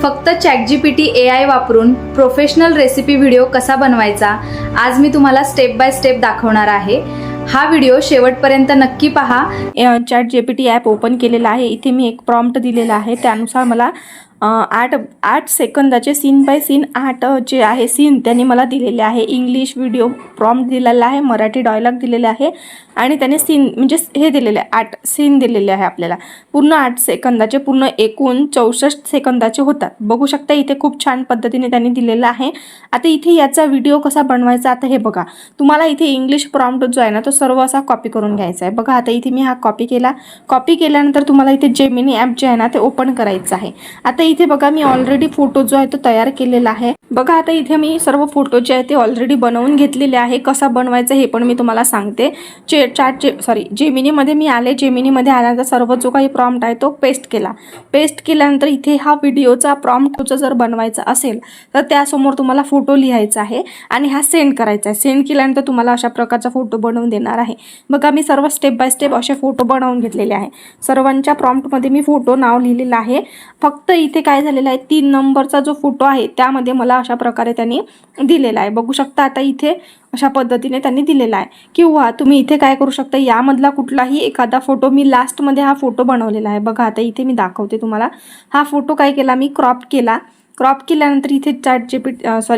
फक्त ChatGPT AI वापरून professional recipe video कसा बनवायचा आज मी तुम्हाला स्टेप बाय स्टेप दाखवणार आहे। हा व्हिडिओ शेवटपर्यंत नक्की पहा। ChatGPT ॲप ओपन केलेला आहे। इथे मी एक प्रॉम्प्ट दिलेला आहे, त्यानुसार मला 8 सेकंदाचे सीन बाय सीन 8 जे आहे सीन त्यांनी मला दिलेले आहे। इंग्लिश व्हिडिओ प्रॉम्प्ट दिलेला आहे, मराठी डायलॉग दिलेले आहे आणि त्याने सीन म्हणजे हे दिलेले आहे, 8 सीन दिलेले आहे आपल्याला। पूर्ण 8 सेकंदाचे, पूर्ण एकूण 64 सेकंदाचे होतात। बघू शकता इथे खूप छान पद्धतीने त्यांनी दिलेला आहे। आता इथे याचा व्हिडिओ कसा बनवायचा आता हे बघा। तुम्हाला इथे इंग्लिश प्रॉम्प्ट जो आहे ना तो सर्व असा कॉपी करून घ्यायचा आहे। बघा आता इथे मी हा कॉपी केला। कॉपी केल्यानंतर तुम्हाला इथे जेमिनी ॲप जे आहे ना ते ओपन करायचं आहे। आता इथे बघा मी ऑलरेडी फोटो जो आहे तो तयार केलेला आहे। बघा आता इथे मी सर्व फोटो जे आहे ते ऑलरेडी बनवून घेतलेले आहे। कसा बनवायचा हे पण मी तुम्हाला सांगते। जेमिनी मध्ये मी आले। जेमिनी मध्ये आल्यानंतर सर्व जो काही प्रॉम्प्ट आहे तो पेस्ट केला। पेस्ट केल्यानंतर इथे हा व्हिडिओचा प्रॉम्प्ट जर बनवायचा असेल तर त्यासमोर तुम्हाला फोटो लिहायचा आहे आणि हा सेंड करायचा आहे। सेंड केल्यानंतर तुम्हाला अशा प्रकारचा फोटो बनवून देणार आहे। बघा मी सर्व स्टेप बाय स्टेप असे फोटो बनवून घेतलेले आहे। सर्वांच्या प्रॉम्प्ट मध्ये मी फोटो नाव लिहिलेलं आहे। फक्त इथे काय झालेलं आहे 3 नंबरचा जो फोटो आहे त्यामध्ये मला अशा प्रकारे त्यांनी दिलेला आहे। बघू शकता आता इथे अशा पद्धतीने त्यांनी दिलेला आहे। किंवा तुम्ही इथे काय करू शकता, यामधला कुठलाही एखादा फोटो, मी लास्ट मध्ये हा फोटो बनवलेला आहे। बघा आता इथे मी दाखवते तुम्हाला। हा फोटो काय केला मी क्रॉप केला। क्रॉप केल्यानंतर इथे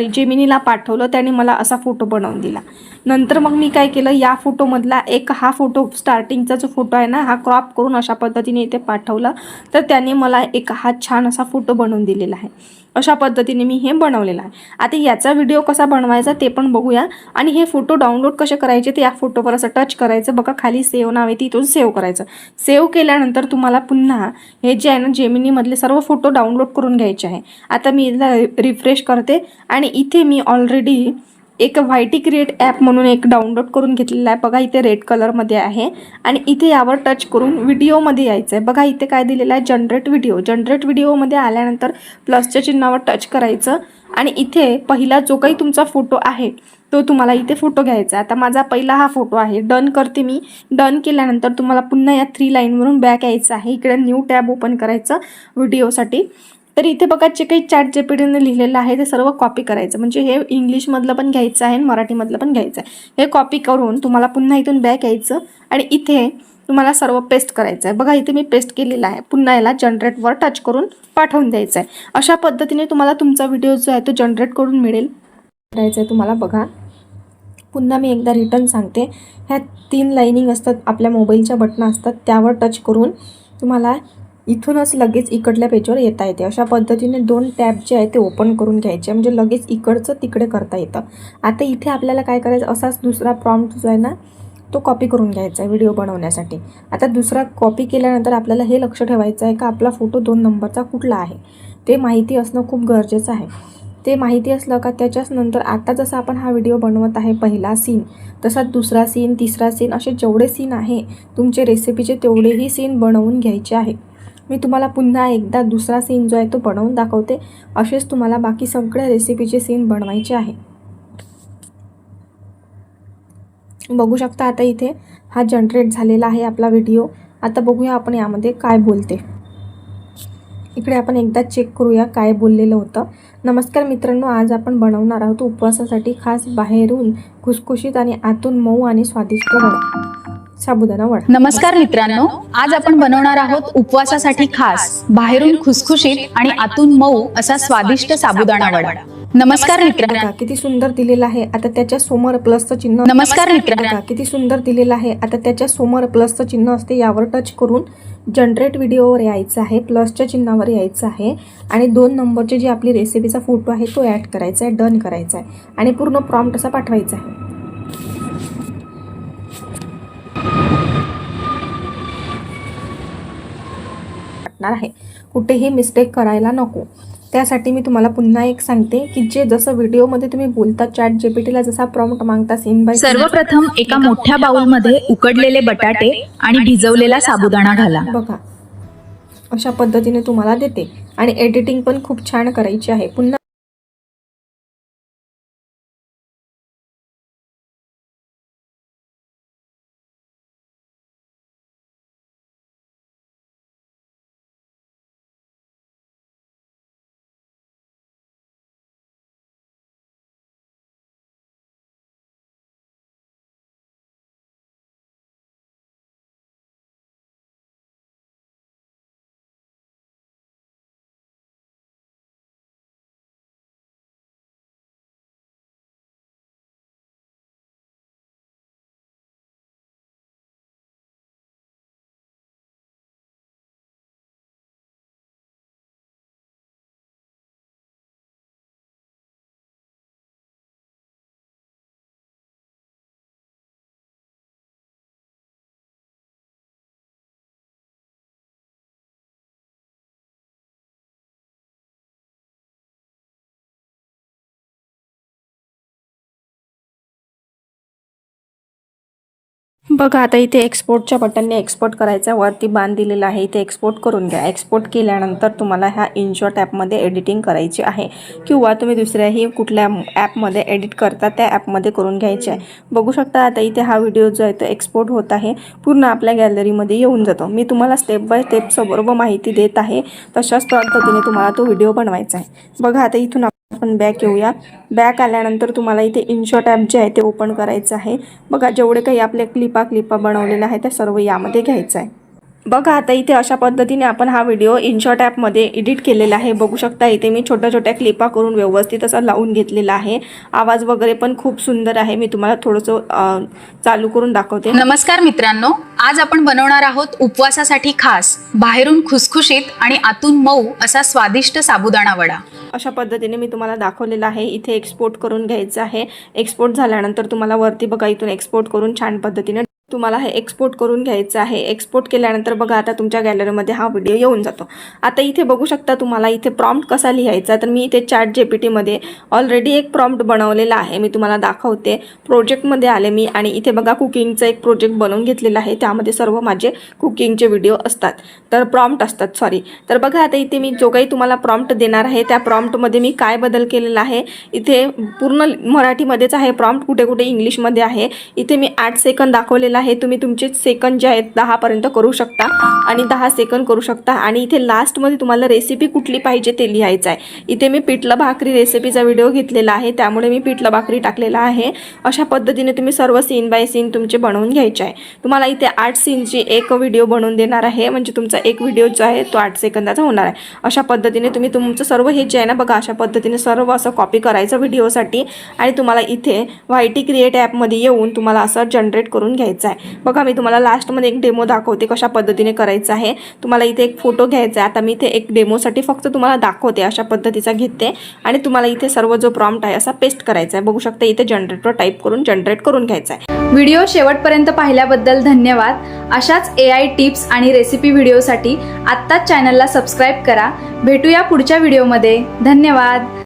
जेमिनीला पाठवलं, त्याने मला असा फोटो बनवून दिला। नंतर मग मी काय केलं, या फोटोमधला एक हा फोटो स्टार्टिंगचा जो फोटो आहे ना हा क्रॉप करून अशा पद्धतीने इथे पाठवलं, तर त्याने मला एक हा छान असा फोटो बनवून दिलेला आहे। अशा पद्धतीने मी हे बनवलेलं आहे। आता याचा व्हिडिओ कसा बनवायचा ते पण बघूया आणि हे फोटो डाउनलोड कसे करायचे ते या फोटोवर असं टच करायचं। बघा खाली सेव्ह नाव आहे, तिथून सेव्ह करायचं। सेव्ह केल्यानंतर तुम्हाला पुन्हा हे जे आहे ना जेमिनी मधले सर्व फोटो डाउनलोड करून घ्यायचे आहे। आता मी याला रिफ्रेश करते आणि इथे मी ऑलरेडी एक व्हायटी क्रिएट ॲप म्हणून एक डाउनलोड करून घेतलेला आहे। बघा इथे रेड कलरमध्ये आहे आणि इथे यावर टच करून व्हिडिओमध्ये यायचं आहे। बघा इथे काय दिलेलं आहे, जनरेट व्हिडिओ। जनरेट व्हिडिओमध्ये आल्यानंतर प्लसच्या चिन्हावर टच करायचं आणि इथे पहिला जो काही तुमचा फोटो आहे तो तुम्हाला इथे फोटो घ्यायचा। आता माझा पहिला हा फोटो आहे। डन करते मी। डन केल्यानंतर तुम्हाला पुन्हा या 3 लाईनवरून बॅक यायचं आहे। इकडे न्यू टॅब ओपन करायचं व्हिडिओसाठी। तर इथे बघा जे काही ChatGPTने लिहिलेलं आहे ते सर्व कॉपी करायचं। म्हणजे हे इंग्लिशमधलं पण घ्यायचं आहे आणि मराठीमधलं पण घ्यायचं आहे। हे कॉपी करून तुम्हाला पुन्हा इथून बॅक यायचं आणि इथे तुम्हाला सर्व पेस्ट करायचं आहे। बघा इथे मी पेस्ट केलेला आहे। पुन्हा याला जनरेटवर टच करून पाठवून द्यायचं आहे। अशा पद्धतीने तुम्हाला तुमचा व्हिडिओ जो आहे तो जनरेट करून मिळेल। करायचं आहे तुम्हाला। बघा पुन्हा मी एकदा रिटर्न सांगते। ह्या 3 लाईनिंग असतात, आपल्या मोबाईलच्या बटन असतात, त्यावर टच करून तुम्हाला इथूनच लगेच इकडल्या पेजवर येता येते। अशा पद्धतीने 2 टॅब जे आहे ते ओपन करून घ्यायचे, म्हणजे लगेच इकडचं तिकडे करता येतं। आता इथे आपल्याला काय करायचं, असाच दुसरा प्रॉम्प्ट जो आहे ना तो कॉपी करून घ्यायचा आहे व्हिडिओ बनवण्यासाठी। आता दुसरा कॉपी केल्यानंतर आपल्याला हे लक्ष ठेवायचं आहे का आपला फोटो 2 नंबरचा कुठला आहे ते माहिती असणं खूप गरजेचं आहे। ते माहिती असलं का त्याच्याच नंतर आता जसं आपण हा व्हिडिओ बनवत आहे पहिला सीन, तसा दुसरा सीन, तिसरा सीन, असे जेवढे सीन आहे तुमचे रेसिपीचे तेवढेही सीन बनवून घ्यायचे आहे। मी तुम्हाला पुन्हा एकदा दुसरा सीन जो आहे तो बनवून दाखवते। असेच तुम्हाला बाकी सगळ्या रेसिपीचे सीन बनवायचे आहे। बघू शकता आता इथे हा जनरेट झालेला आहे आपला व्हिडिओ। आता बघूया आपण यामध्ये काय बोलते। इकडे आपण एकदा चेक करूया काय बोललेलं होतं। नमस्कार मित्रांनो, आज आपण बनवणार आहोत उपवासासाठी खास बाहेरून खुसखुशीत आणि आतून मऊ आणि स्वादिष्ट साबुदाणा वडा। नमस्कार मित्रांनो, आज आपण बनवणार आहोत उपवासासाठी खास बाहेरून खुसखुशीत आणि आतून मऊ असा स्वादिष्ट साबुदाणा वडा। नमस्कार मित्रांनो, किती सुंदर दिलेला आहे। आता त्याच्या समोर प्लसचं चिन्ह। नमस्कार मित्रांनो, किती सुंदर दिलेलं आहे। आता त्याच्या समोर प्लसचं चिन्ह असते, यावर टच करून जनरेट व्हिडिओवर यायचं आहे, प्लसच्या चिन्हावर यायचं आहे आणि 2 नंबरची जी आपली रेसिपीचा फोटो आहे तो ॲड करायचा आहे, डन करायचा आहे आणि पूर्ण प्रॉम्प्ट असा पाठवायचा आहे। आहे कुठेही मिस्टेक करायला नको। त्यासाठी मी तुम्हाला पुन्हा एक सांगते की जे जसं व्हिडिओमध्ये तुम्ही बोलता ChatGPTला जसा प्रॉम्प्ट मागता सीन बाय सर्वप्रथम एका मोठ्या बाउलमध्ये उकडलेले बटाटे आणि भिजवलेला साबुदाणा घाला। बघा अशा पद्धतीने तुम्हाला देते आणि एडिटिंग पण खूप छान करायची आहे। पुन्हा बघा आता इथे एक्सपोर्टच्या बटनने एक्सपोर्ट करायचा, वरती बाण दिलेला आहे, इथे एक्सपोर्ट करून घ्या। एक्सपोर्ट केल्यानंतर तुम्हाला ह्या इनशॉट ॲपमध्ये एडिटिंग करायची आहे किंवा तुम्ही दुसऱ्याही कुठल्या ॲपमध्ये एडिट करता त्या ॲपमध्ये करून घ्यायचे आहे। बघू शकता आता इथे हा व्हिडिओ जो आहे तो एक्सपोर्ट होत आहे, पूर्ण आपल्या गॅलरीमध्ये येऊन जातो। मी तुम्हाला स्टेप बाय स्टेप सर्व माहिती देत आहे, तशाच पद्धतीने तुम्हाला तो व्हिडिओ बनवायचा आहे। बघा आता इथून आपण बॅक येऊया। बॅक आल्यानंतर तुम्हाला इथे इनशॉट ॲप जे आहे ते ओपन करायचं आहे। बघा जेवढे काही आपल्या क्लिपा बनवलेल्या आहेत त्या सर्व यामध्ये घ्यायचं आहे। बघा आता इथे अशा पद्धतीने आपण हा व्हिडिओ इनशॉट ॲपमध्ये एडिट केलेला आहे। बघू शकता इथे मी छोट्या छोट्या क्लिपा करून व्यवस्थित असा लावून घेतलेला आहे। आवाज वगैरे पण खूप सुंदर आहे। मी तुम्हाला थोडंसं चालू करून दाखवते। नमस्कार मित्रांनो, आज आपण बनवणार आहोत उपवासासाठी खास बाहेरून खुसखुशीत आणि आतून मऊ असा स्वादिष्ट साबुदाणा वडा। अशा पद्धतीने मी तुम्हाला दाखवलेलं आहे। इथे एक्सपोर्ट करून घ्यायचं आहे। एक्सपोर्ट झाल्यानंतर तुम्हाला वरती बघा इथून एक्सपोर्ट करून छान पद्धतीने तुम्हाला हे एक्सपोर्ट करून घ्यायचं आहे। एक्सपोर्ट केल्यानंतर बघा आता तुमच्या गॅलरीमध्ये हा व्हिडिओ येऊन जातो। आता इथे बघू शकता तुम्हाला इथे प्रॉम्प्ट कसा लिहायचा, तर मी इथे ChatGPT मध्ये ऑलरेडी एक प्रॉम्प्ट बनवलेला आहे, मी तुम्हाला दाखवते। प्रोजेक्टमध्ये आले मी आणि इथे बघा कुकिंगचा एक प्रोजेक्ट बनवून घेतलेला आहे, त्यामध्ये सर्व माझे कुकिंगचे व्हिडिओ असतात, तर प्रॉम्प्ट असतात सॉरी। तर बघा आता इथे मी जो काही तुम्हाला प्रॉम्प्ट देणार आहे त्या प्रॉम्प्टमध्ये मी काय बदल केलेला आहे, इथे पूर्ण मराठीमध्येच आहे प्रॉम्प्ट, कुठे कुठे इंग्लिशमध्ये आहे। इथे मी 8 सेकंद दाखवलेला आहे, तुम्ही तुमचे सेकंद जे आहेत 10 पर्यंत करू शकता आणि 10 सेकंद करू शकता। आणि इथे लास्टमध्ये तुम्हाला रेसिपी कुठली पाहिजे ते लिहायचं आहे। इथे मी पिठलं भाकरी रेसिपीचा व्हिडिओ घेतलेला आहे, त्यामुळे मी पिठलं भाकरी टाकलेला आहे। अशा पद्धतीने तुम्ही सर्व सीन बाय सीन तुमचे बनवून घ्यायचे आहे। तुम्हाला इथे 8 सीनची एक व्हिडिओ बनवून देणार आहे, म्हणजे तुमचा एक व्हिडिओ जो आहे तो 8 सेकंदाचा होणार आहे। अशा पद्धतीने तुम्ही तुमचं सर्व हे जे आहे ना बघा अशा पद्धतीने सर्व असं कॉपी करायचं व्हिडिओसाठी आणि तुम्हाला इथे YT क्रिएट ॲपमध्ये येऊन तुम्हाला असं जनरेट करून घ्यायचं आहे। बघा मी तुम्हाला लास्टमध्ये एक डेमो दाखवते कशा पद्धतीने करायचं आहे। तुम्हाला इथे एक फोटो घ्यायचा आहे, आता मी इथे एक डेमोसाठी फक्त तुम्हाला दाखवते, अशा पद्धतीचा घेते आणि तुम्हाला इथे सर्व जो प्रॉम्प्ट आहे असा पेस्ट करायचा आहे। बघू शकता इथे जनरेटवर टाईप करून जनरेट करून घ्यायचा आहे। व्हिडिओ शेवटपर्यंत पाहिल्याबद्दल धन्यवाद। अशाच AI टिप्स आणि रेसिपी व्हिडिओसाठी आत्ताच चॅनलला सबस्क्राईब करा। भेटूया पुढच्या व्हिडिओमध्ये। धन्यवाद।